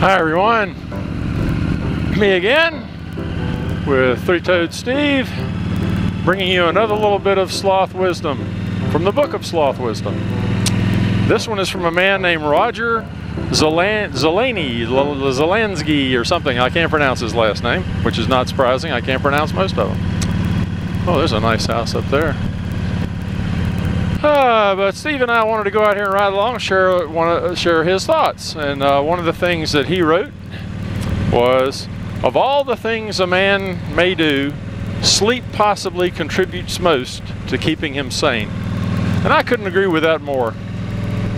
Hi everyone, me again with Three-Toed Steve, bringing you another little bit of Sloth Wisdom from the book of Sloth Wisdom. This one is from a man named Roger Zelensky or something. I can't pronounce his last name, which is not surprising. I can't pronounce most of them. Oh, there's a nice house up there. But Steve and I wanted to go out here and ride along and share his thoughts. And one of the things that he wrote was, of all the things a man may do, sleep possibly contributes most to keeping him sane. And I couldn't agree with that more.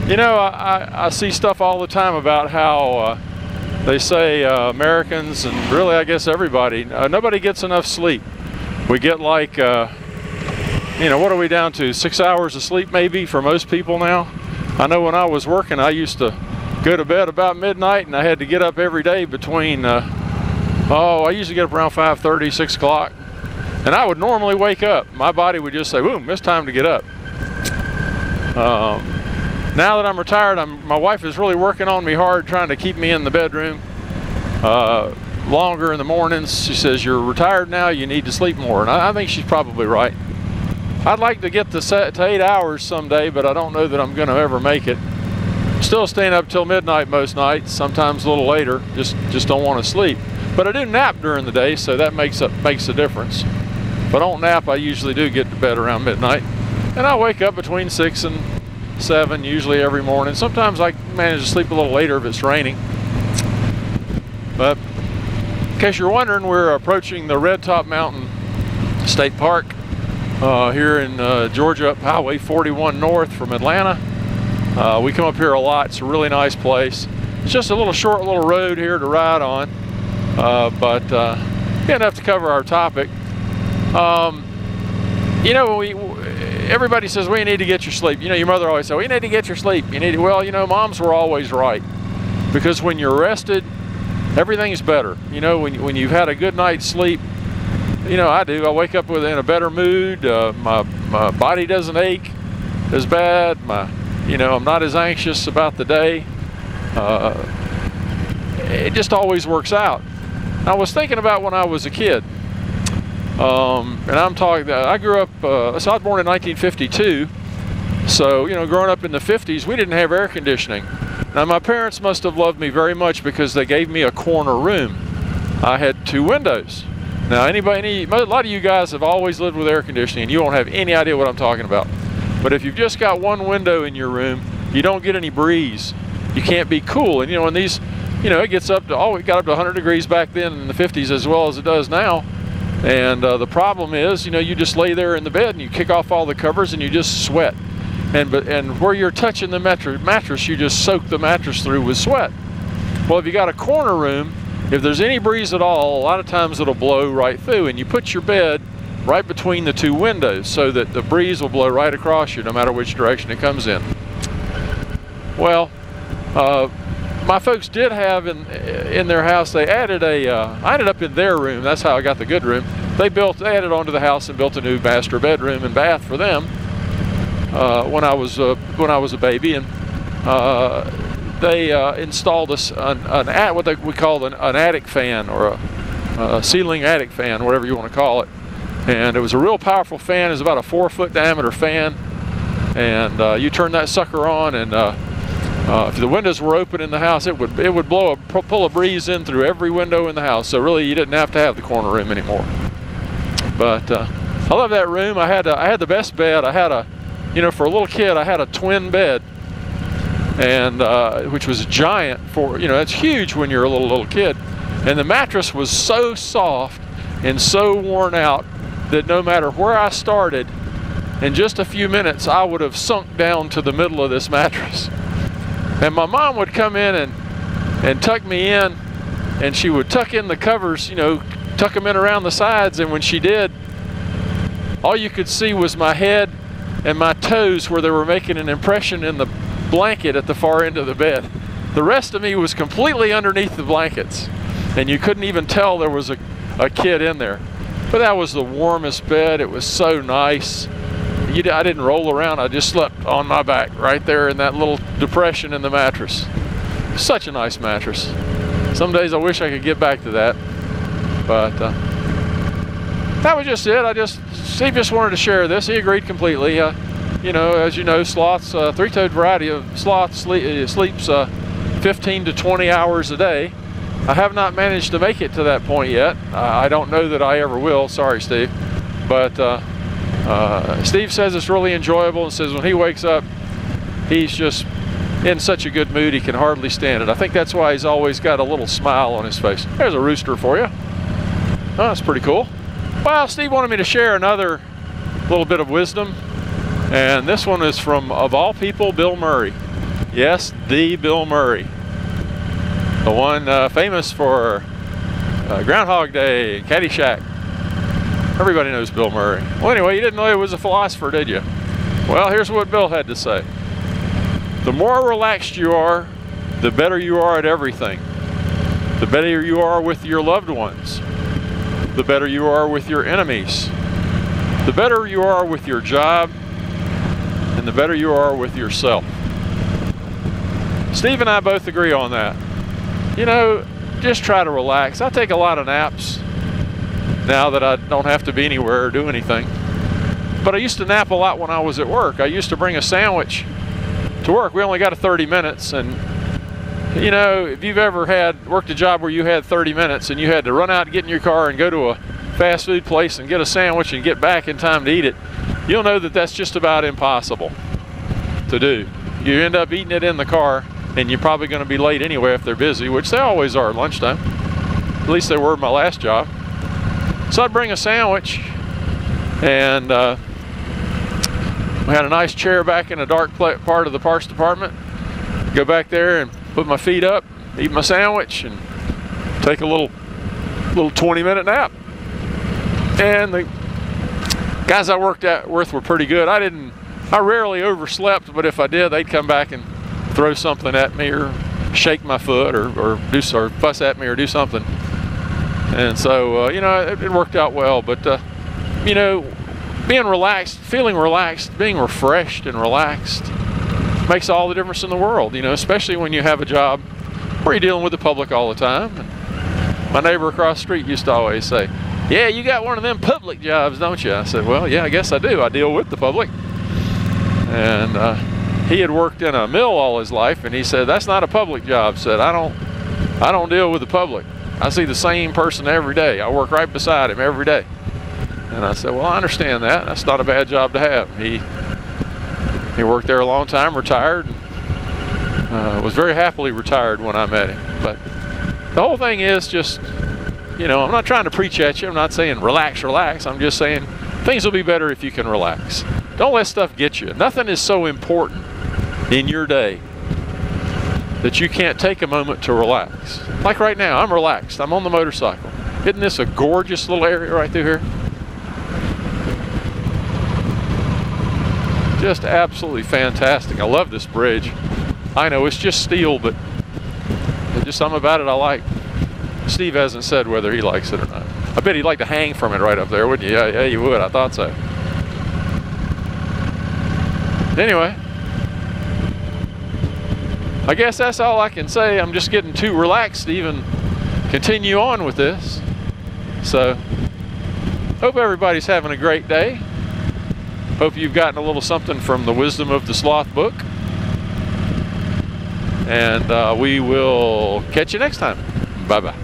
You know, I see stuff all the time about how they say Americans, and really I guess everybody, nobody gets enough sleep. We get like, you know, what are we down to? 6 hours of sleep maybe for most people now? I know when I was working, I used to go to bed about midnight and I had to get up every day between, I usually get up around 5:30, 6 o'clock. And I would normally wake up. My body would just say, boom, it's time to get up. Now that I'm retired, my wife is really working on me hard, trying to keep me in the bedroom longer in the mornings. She says, you're retired now, you need to sleep more. And I think she's probably right. I'd like to get to 8 hours someday, but I don't know that I'm going to ever make it. Still staying up till midnight most nights, sometimes a little later, just don't want to sleep. But I do nap during the day, so that makes a difference. If I don't nap, I usually do get to bed around midnight. And I wake up between 6 and 7 usually every morning. Sometimes I manage to sleep a little later if it's raining. But in case you're wondering, we're approaching the Red Top Mountain State Park here in Georgia, up Highway 41 north from Atlanta. We come up here a lot. It's a really nice place. It's just a short little road here to ride on, but enough to cover our topic. You know, everybody says, well, you need to get your sleep. You know, your mother always said, well, you need to get your sleep. Well, you know, moms were always right, because when you're rested, everything's better. You know, when you've had a good night's sleep, you know, I do. I wake up in a better mood. My body doesn't ache as bad. You know, I'm not as anxious about the day. It just always works out. I was thinking about when I was a kid. And I'm talking, I grew up, so I was born in 1952. So, you know, growing up in the 50s, we didn't have air conditioning. Now, my parents must have loved me very much because they gave me a corner room. I had 2 windows. Now, a lot of you guys have always lived with air conditioning, and you won't have any idea what I'm talking about. But if you've just got one window in your room, you don't get any breeze. You can't be cool. And, you know, in these, you know, it gets up to, it got up to 100 degrees back then in the 50s as well as it does now. And the problem is, you know, you just lay there in the bed and you kick off all the covers and you just sweat. And where you're touching the mattress, you just soak the mattress through with sweat. Well, if you got a corner room, if there's any breeze at all, a lot of times it'll blow right through, and you put your bed right between the 2 windows so that the breeze will blow right across you no matter which direction it comes in. Well, my folks did have in their house, they added I ended up in their room. That's how I got the good room. They added onto the house and built a new master bedroom and bath for them when I was a baby, and they installed what we call an attic fan, or a ceiling attic fan, whatever you want to call it. And it was a real powerful fan. It was about a 4-foot diameter fan, and you turn that sucker on, and if the windows were open in the house, it would pull a breeze in through every window in the house. So really, you didn't have to have the corner room anymore. But I love that room. I had the best bed. I had you know, for a little kid, I had a twin bed, and which was giant for, you know, that's huge when you're a little kid. And the mattress was so soft and so worn out that no matter where I started, in just a few minutes, I would have sunk down to the middle of this mattress. And my mom would come in and tuck me in, and she would tuck in the covers, you know, tuck them in around the sides, and when she did, all you could see was my head and my toes where they were making an impression in the blanket at the far end of the bed. The rest of me was completely underneath the blankets, and you couldn't even tell there was a kid in there. But that was the warmest bed. It was so nice. I didn't roll around. I just slept on my back right there in that little depression in the mattress. Such a nice mattress. Some days I wish I could get back to that. But that was just it. Steve just wanted to share this. He agreed completely. You know, as you know, sloths, three-toed variety of sloth sleeps 15 to 20 hours a day. I have not managed to make it to that point yet. I don't know that I ever will. Sorry, Steve. But Steve says it's really enjoyable and says when he wakes up, he's just in such a good mood he can hardly stand it. I think that's why he's always got a little smile on his face. There's a rooster for you. Oh, that's pretty cool. Well, Steve wanted me to share another little bit of wisdom. And this one is from, of all people, Bill Murray. Yes, the Bill Murray. The one famous for Groundhog Day, Caddyshack. Everybody knows Bill Murray. Well, anyway, you didn't know he was a philosopher, did you? Well, here's what Bill had to say. The more relaxed you are, the better you are at everything. The better you are with your loved ones. The better you are with your enemies. The better you are with your job. And the better you are with yourself. Steve and I both agree on that. You know, just try to relax. I take a lot of naps now that I don't have to be anywhere or do anything. But I used to nap a lot when I was at work. I used to bring a sandwich to work. We only got 30 minutes, and you know, if you've ever worked a job where you had 30 minutes and you had to run out and get in your car and go to a fast food place and get a sandwich and get back in time to eat it, you'll know that that's just about impossible to do. You end up eating it in the car, and you're probably going to be late anyway if they're busy, which they always are at lunchtime. At least they were at my last job. So I'd bring a sandwich, and we had a nice chair back in a dark part of the parts department. Go back there and put my feet up, eat my sandwich, and take a little 20-minute nap. And the guys I worked with were pretty good. I rarely overslept, but if I did, they'd come back and throw something at me or shake my foot or fuss at me or do something. And so, you know, it worked out well. But, you know, being relaxed, feeling relaxed, being refreshed and relaxed makes all the difference in the world, you know, especially when you have a job where you're dealing with the public all the time. And my neighbor across the street used to always say, yeah, you got one of them public jobs, don't you? I said, well, yeah, I guess I do. I deal with the public. And he had worked in a mill all his life, and he said, that's not a public job. Said, I don't deal with the public. I see the same person every day. I work right beside him every day. And I said, well, I understand that. That's not a bad job to have. He worked there a long time, retired, was very happily retired when I met him. But the whole thing is just, you know, I'm not trying to preach at you. I'm not saying relax, relax. I'm just saying things will be better if you can relax. Don't let stuff get you. Nothing is so important in your day that you can't take a moment to relax. Like right now, I'm relaxed. I'm on the motorcycle. Isn't this a gorgeous little area right through here? Just absolutely fantastic. I love this bridge. I know it's just steel, but there's just something about it I like. Steve hasn't said whether he likes it or not. I bet he'd like to hang from it right up there, wouldn't you? Yeah, you would. I thought so. Anyway, I guess that's all I can say. I'm just getting too relaxed to even continue on with this. So, hope everybody's having a great day. Hope you've gotten a little something from the Wisdom of the Sloth book. And we will catch you next time. Bye-bye.